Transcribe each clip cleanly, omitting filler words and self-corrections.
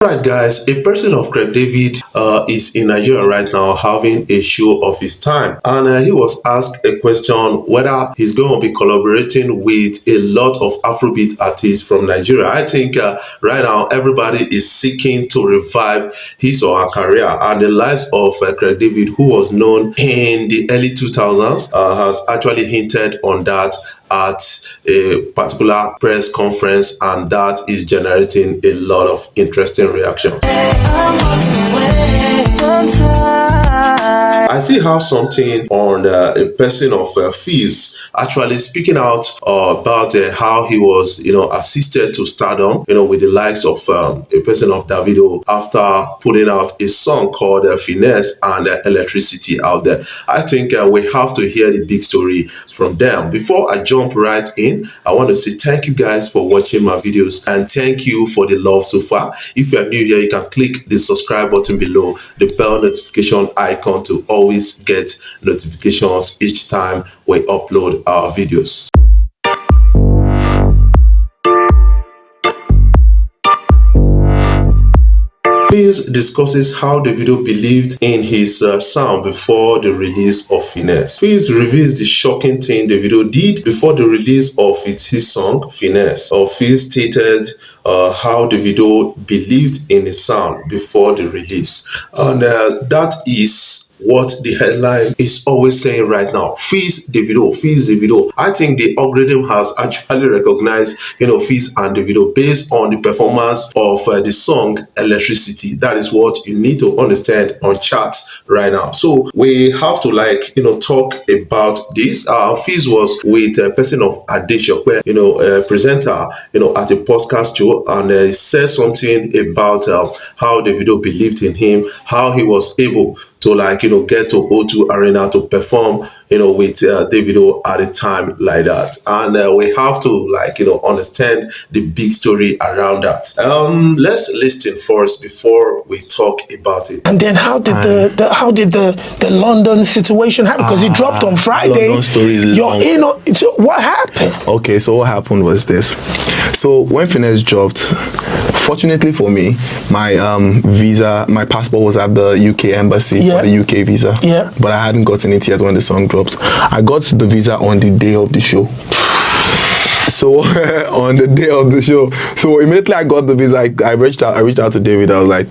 Alright guys, a person of Craig David is in Nigeria right now having a show of his time, and he was asked a question whether he's going to be collaborating with a lot of Afrobeat artists from Nigeria. I think right now everybody is seeking to revive his or her career, and the likes of Craig David, who was known in the early 2000s, has actually hinted on that at a particular press conference, and that is generating a lot of interesting reaction. I still have something on a person of Pheelz actually speaking out about how he was, assisted to stardom, with the likes of a person of Davido after putting out a song called Finesse and Electricity out there. I think we have to hear the big story from them. Before I jump right in, I want to say thank you guys for watching my videos, and thank you for the love so far. If you are new here, you can click the subscribe button below, the bell notification icon to always get notifications each time we upload our videos. Pheelz discusses how Davido believed in his sound before the release of Finesse. Pheelz reveals the shocking thing Davido did before the release of his song Finesse. Pheelz stated how Davido believed in his sound before the release, and that is what the headline is always saying right now. Pheelz Davido, Pheelz Davido. I think the algorithm has actually recognized, Pheelz and Davido based on the performance of the song Electricity. That is what you need to understand on charts right now. So we have to talk about this. Pheelz was with a person of Adesha, where a presenter, at a podcast show, and he said something about how Davido believed in him, how he was able to get to O2 Arena to perform, with Davido at a time like that. And we have to understand the big story around that. Let's listen first before we talk about it. And then how did the London situation happen? Because it dropped on Friday. London story is so what happened? Okay, so what happened was this. So when Finesse dropped, fortunately for me, my my passport was at the UK embassy for the UK visa. Yeah. But I hadn't gotten it yet when the song dropped. I got the visa on the day of the show. So on the day of the show, so immediately I got the visa, I reached out to David. I was like,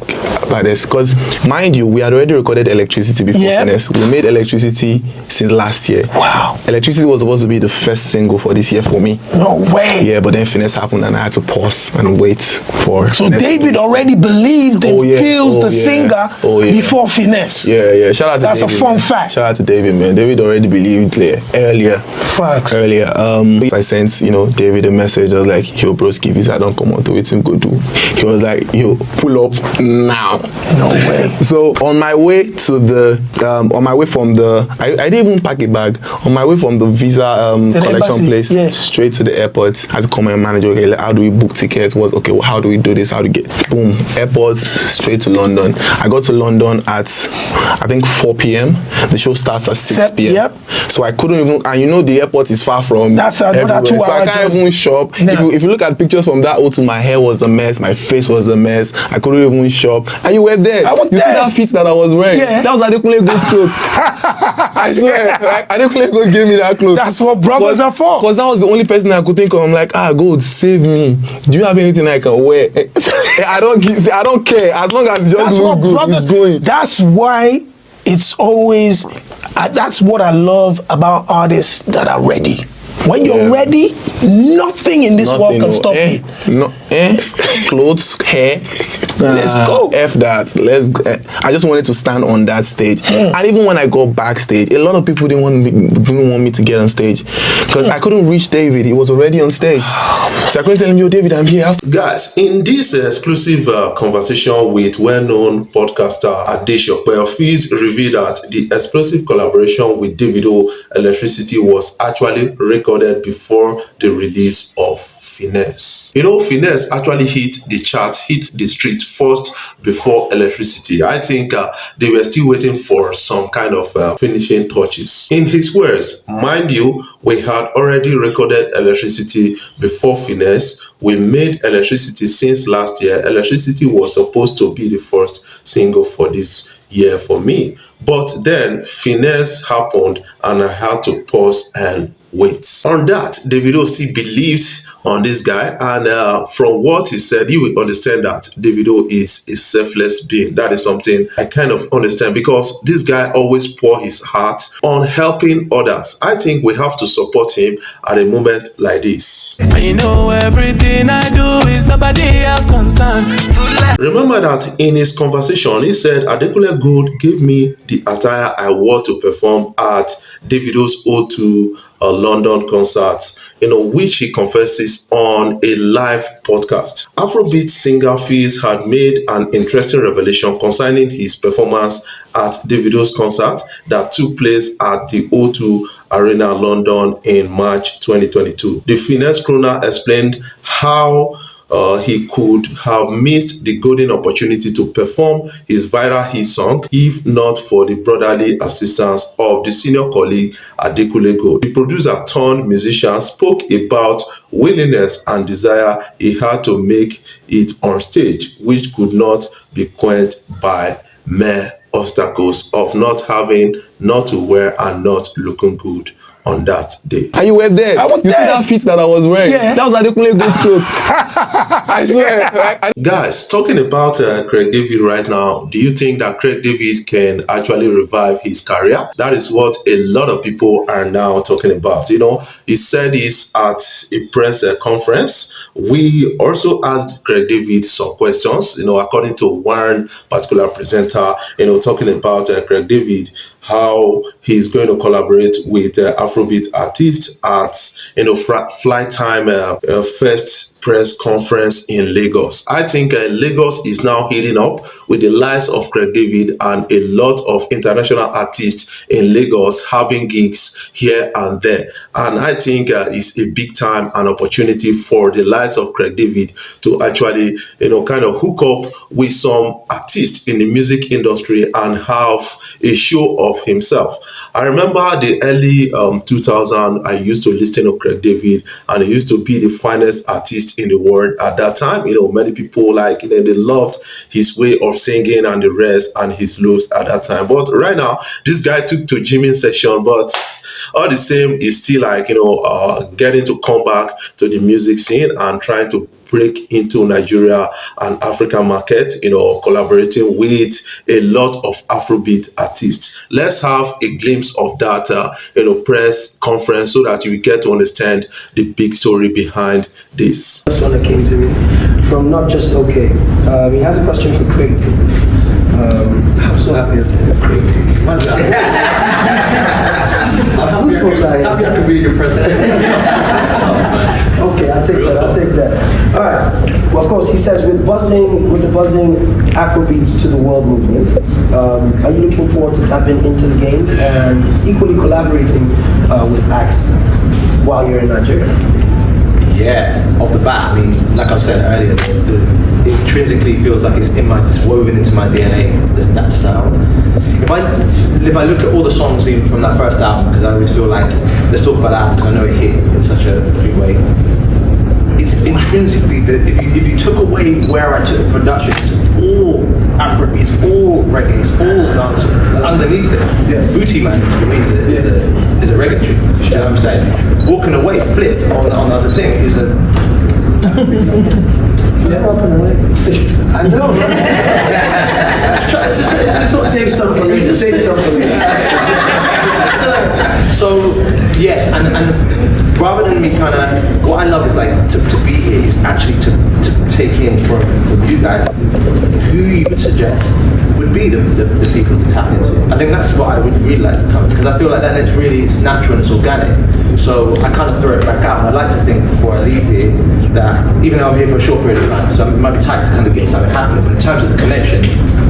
by this, because mind you, we had already recorded Electricity before Finesse. We made Electricity since last year. Wow. Electricity was supposed to be the first single for this year for me. No way. Yeah, but then Finesse happened and I had to pause and wait for. So Finesse. David already believed in Pheelz the singer before Finesse. Yeah. Shout out to David. That's a fun fact. Shout out to David, man. David already believed earlier. Facts. Earlier. I sent David a message. I was like, yo, broski, visa don't come on to it, go do. He was like, yo, pull up now. No way. So on my way to the from the I didn't even pack a bag. On my way from the visa collection place straight to the airport, I had to call my manager. Okay, how do we book tickets? How do we do this? How to get boom airport straight to London. I got to London at I think 4 p.m. The show starts at 6 p.m. Yep. So I couldn't even, and the airport is far from everywhere. So I can't even shop. No. If you look at pictures from that O2, my hair was a mess, my face was a mess. I couldn't even shop. And you were there. You see that fit that I was wearing? Yeah. That was Adekunle Gold's clothes. I swear, Adekunle Gold gave me that clothes. That's what brothers are for. Because that was the only person I could think of. I'm like, Gold, save me. Do you have anything I can wear? I don't care. As long as it just looks good, it's going. That's why it's always, that's what I love about artists that are ready. When you're ready, nothing in this world can stop you. Clothes, hair. Let's go. F that. Let's go. I just wanted to stand on that stage. And even when I go backstage, a lot of people didn't want me to get on stage because I couldn't reach David. He was already on stage. So I couldn't tell him, yo, David, I'm here. Guys, in this exclusive conversation with well-known podcaster Adesha, where Pheelz revealed that the explosive collaboration with Davido, Electricity, was actually recorded before the release of Finesse. You know, Finesse actually hit the chart, hit the street first before Electricity. I think they were still waiting for some kind of finishing touches. In his words, mind you, we had already recorded Electricity before Finesse. We made Electricity since last year. Electricity was supposed to be the first single for this year for me. But then Finesse happened and I had to pause and wait. On that, Davido still believed on this guy, and from what he said, you will understand that Davido is a selfless being. That is something I kind of understand, because this guy always pour his heart on helping others. I think we have to support him at a moment like this. You know, everything I do is nobody else concerned. Remember that in his conversation, he said Adekunle Gold gave me the attire I wore to perform at Davido's O2 London concert, which he confesses on a live podcast. Afrobeat singer Pheelz had made an interesting revelation concerning his performance at Davido's concert that took place at the O2 Arena, London in March 2022. The Finesse crooner explained how he could have missed the golden opportunity to perform his viral hit song if not for the brotherly assistance of the senior colleague Adekunle Gold. The producer turned musician spoke about willingness and desire he had to make it on stage, which could not be quenched by mere obstacles of not having, not to wear, and not looking good on that day. And you were there. You see that fit that I was wearing? Yeah. That was Adekunle Gold's clothes. I swear. Guys, talking about Craig David right now, do you think that Craig David can actually revive his career? That is what a lot of people are now talking about. He said this at a press conference. We also asked Craig David some questions, according to one particular presenter, talking about Craig David, how he's going to collaborate with Afrobeat artists at Flight Time first press conference in Lagos. I think Lagos is now heating up with the likes of Craig David and a lot of international artists in Lagos having gigs here and there. And I think it's a big time and opportunity for the likes of Craig David to actually, kind of hook up with some artists in the music industry and have a show of himself. I remember the early 2000, I used to listen to Craig David, and he used to be the finest artist in the world at that time. Many people they loved his way of singing and the rest, and his looks at that time. But right now, this guy took to gymming section, but all the same, he's still getting to come back to the music scene and trying to break into Nigeria and African market, collaborating with a lot of Afrobeat artists. Let's have a glimpse of that, press conference so that you get to understand the big story behind this. This one that came to me from Not Just Okay. He has a question for Craig. I'm so happy I said Craig. Who's supposed to happy I could be your president. Okay, I'll take that. All right. Well, of course, he says with the buzzing Afrobeats to the world movement, are you looking forward to tapping into the game and equally collaborating with acts while you're in Nigeria? Yeah, off the bat, like I said earlier, it intrinsically feels like it's woven into my DNA, that sound. If I look at all the songs even from that first album, because I always feel like, let's talk about that, because I know it hit in such a big way. It's intrinsically that if you took away where I took the production, it's all Afrobeat, it's all reggae, it's all dancehall. Underneath it, Booty Man for me is a reggae tune. You know what I'm saying? Walking Away, flipped on the other thing is a. I know. Save some for me. So yes, and rather than me kind of, what I love is to be here is actually to take in from you guys who you would suggest would be the people to tap into. I think that's what I would really like to come, because I feel like that it's natural and it's organic. So I kind of throw it back out. And I'd like to think before I leave here that even though I'm here for a short period of time, so it might be tight to kind of get something happening, but in terms of the connection,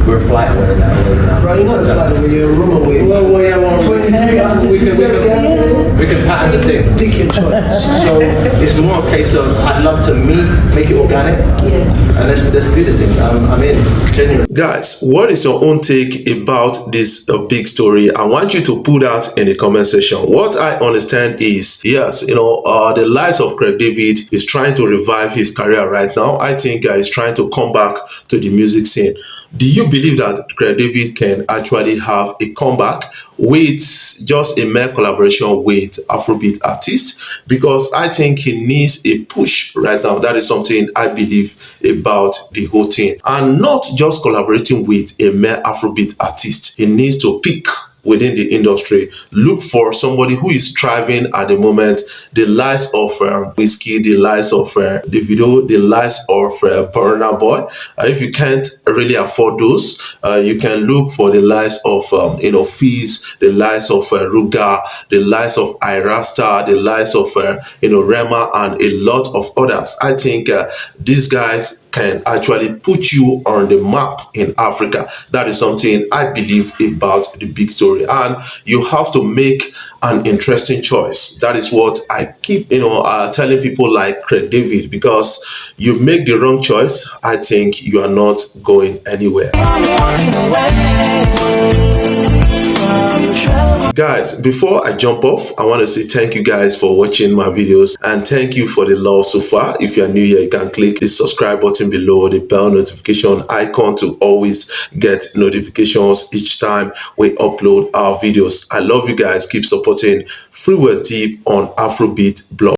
we're a flight away now. Bro, you're not a flight away, you're a room away. Well, yeah, well, 23 artists, we can patent the thing. pick your choice. So it's more a case of I'd love to make it organic, and let's do the thing. I'm in, genuinely. Guys, what is your own take about this big story? I want you to put that in the comment section. What I understand is, yes, the likes of Craig David is trying to revive his career right now. I think he's trying to come back to the music scene. Do you believe that Craig David can actually have a comeback with just a mere collaboration with Afrobeat artists? Because I think he needs a push right now. That is something I believe about the whole thing. And not just collaborating with a mere Afrobeat artist. He needs to pick within the industry, look for somebody who is thriving at the moment, the likes of Whiskey, the likes of Davido, the likes of Burna Boy. If you can't really afford those, you can look for the likes of Pheelz, the likes of Ruga, the likes of Irasta, the likes of Rema, and a lot of others. I think these guys can actually put you on the map in Africa. That is something I believe about the big story, and you have to make an interesting choice. That is what I keep telling people like Craig David, because you make the wrong choice, I think you are not going anywhere. Guys, before I jump off, I want to say thank you guys for watching my videos, and thank you for the love so far. If you are new here, you can click the subscribe button below, the bell notification icon to always get notifications each time we upload our videos. I love you guys. Keep supporting Free West Deep on Afrobeat blog.